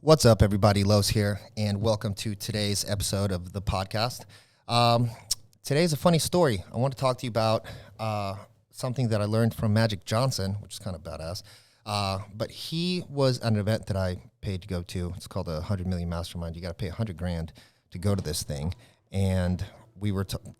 What's up, everybody? Los here, and welcome to today's episode of the podcast. Today's a funny story. I want to talk to you about something that I learned from Magic Johnson, which is kind of badass. But he was at an event that I paid to go to. It's called a 100 Million Mastermind. You got to pay $100,000 to go to this thing. And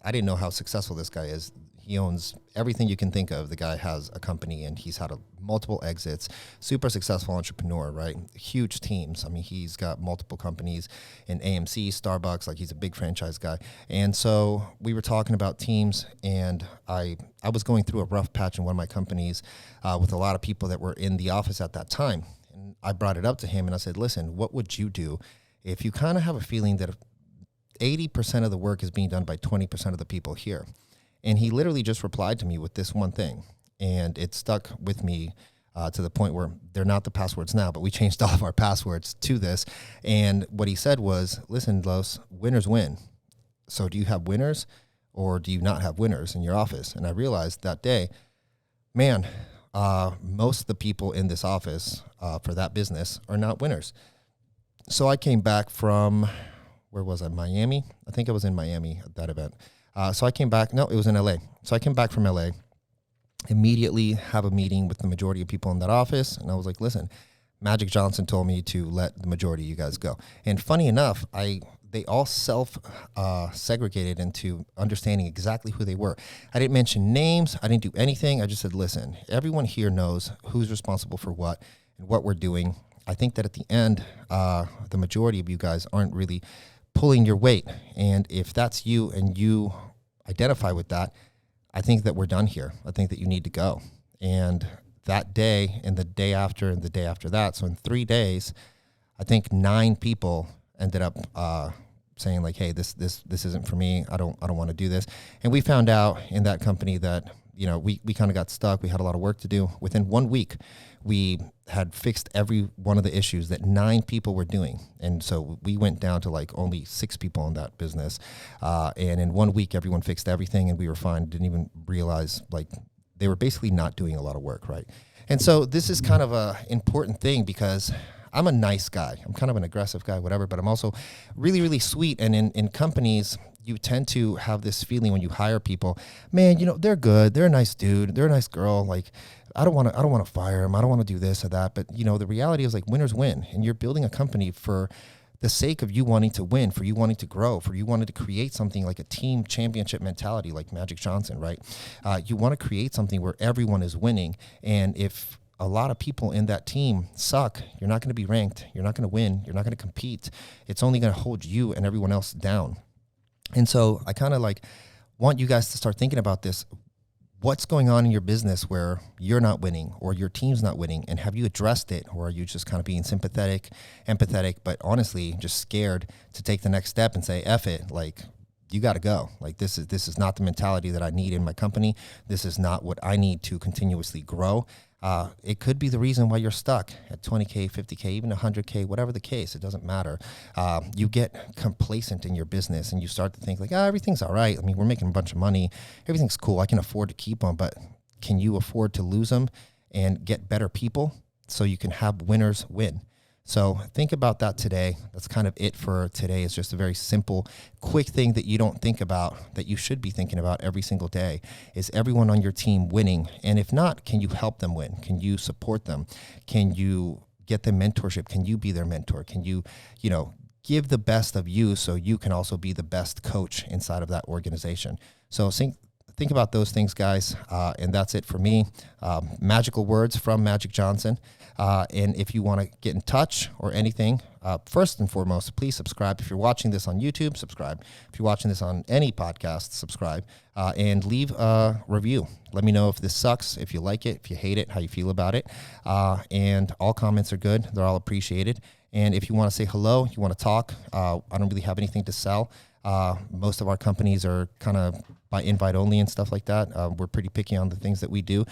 I didn't know how successful this guy is. He owns everything you can think of. The guy has a company, and he's had multiple exits. Super successful entrepreneur, right? Huge teams. I mean, he's got multiple companies in AMC, Starbucks. Like, he's a big franchise guy. And so we were talking about teams, and I was going through a rough patch in one of my companies with a lot of people that were in the office at that time. And I brought it up to him, and I said, listen, what would you do if you kind of have a feeling that 80% of the work is being done by 20% of the people here? And he literally just replied to me with this one thing. And it stuck with me to the point where they're not the passwords now, but we changed all of our passwords to this. And what he said was, listen, Los, winners win. So do you have winners or do you not have winners in your office? And I realized that day, man, most of the people in this office for that business are not winners. So I came back from, where was I? Miami? I think I was in Miami at that event. So I came back. No, it was in LA. So I came back from LA, immediately have a meeting with the majority of people in that office. And I was like, listen, Magic Johnson told me to let the majority of you guys go. And funny enough, they all segregated into understanding exactly who they were. I didn't mention names. I didn't do anything. I just said, listen, everyone here knows who's responsible for what and what we're doing. I think that at the end, the majority of you guys aren't really pulling your weight. And if that's you and you identify with that, I think that we're done here. I think that you need to go. And that day and the day after and the day after that, so in 3 days, I think 9 people ended up saying like, hey, this isn't for me. I don't want to do this. And we found out in that company that, you know, we kind of got stuck. We had a lot of work to do. Within 1 week, we had fixed every one of the issues that 9 people were doing. And so we went down to like only 6 people in that business. And in 1 week, everyone fixed everything and we were fine. Didn't even realize, like, they were basically not doing a lot of work, right? And so this is kind of a important thing because I'm a nice guy. I'm kind of an aggressive guy, whatever, but I'm also really, really sweet. And in companies, you tend to have this feeling when you hire people, man, you know, they're good. They're a nice dude. They're a nice girl. Like, I don't want to fire them. I don't want to do this or that. But, you know, the reality is, like, winners win. And you're building a company for the sake of you wanting to win, for you wanting to grow, for you wanting to create something like a team championship mentality like Magic Johnson, right? You want to create something where everyone is winning. And if a lot of people in that team suck, you're not going to be ranked. You're not going to win. You're not going to compete. It's only going to hold you and everyone else down. And so I kind of like want you guys to start thinking about this. What's going on in your business where you're not winning or your team's not winning? And have you addressed it? Or are you just kind of being sympathetic, empathetic, but honestly just scared to take the next step and say, F it, like, you got to go. Like, this is not the mentality that I need in my company. This is not what I need to continuously grow. It could be the reason why you're stuck at 20K, 50K, even 100K, whatever the case, it doesn't matter. You get complacent in your business and you start to think like, everything's all right. I mean, we're making a bunch of money. Everything's cool. I can afford to keep them, but can you afford to lose them and get better people so you can have winners win? So think about that today. That's kind of it for today. It's just a very simple, quick thing that you don't think about, that you should be thinking about every single day. Is everyone on your team winning? And if not, can you help them win? Can you support them? Can you get them mentorship? Can you be their mentor? Can you, give the best of you so you can also be the best coach inside of that organization? So think about those things, guys. And that's it for me. Magical words from Magic Johnson. And if you want to get in touch or anything, first and foremost, please subscribe. If you're watching this on YouTube, subscribe. If you're watching this on any podcast, subscribe. And leave a review. Let me know if this sucks, if you like it, if you hate it, how you feel about it. And all comments are good. They're all appreciated. And if you want to say hello, you want to talk, I don't really have anything to sell. Most of our companies are kind of by invite only and stuff like that. We're pretty picky on the things that we do.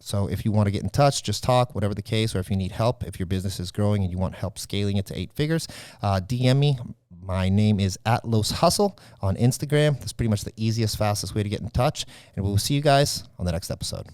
So if you want to get in touch, just talk, whatever the case, or if you need help, if your business is growing and you want help scaling it to 8 figures, DM me. My name is @LosHustle on Instagram. That's pretty much the easiest, fastest way to get in touch. And we'll see you guys on the next episode.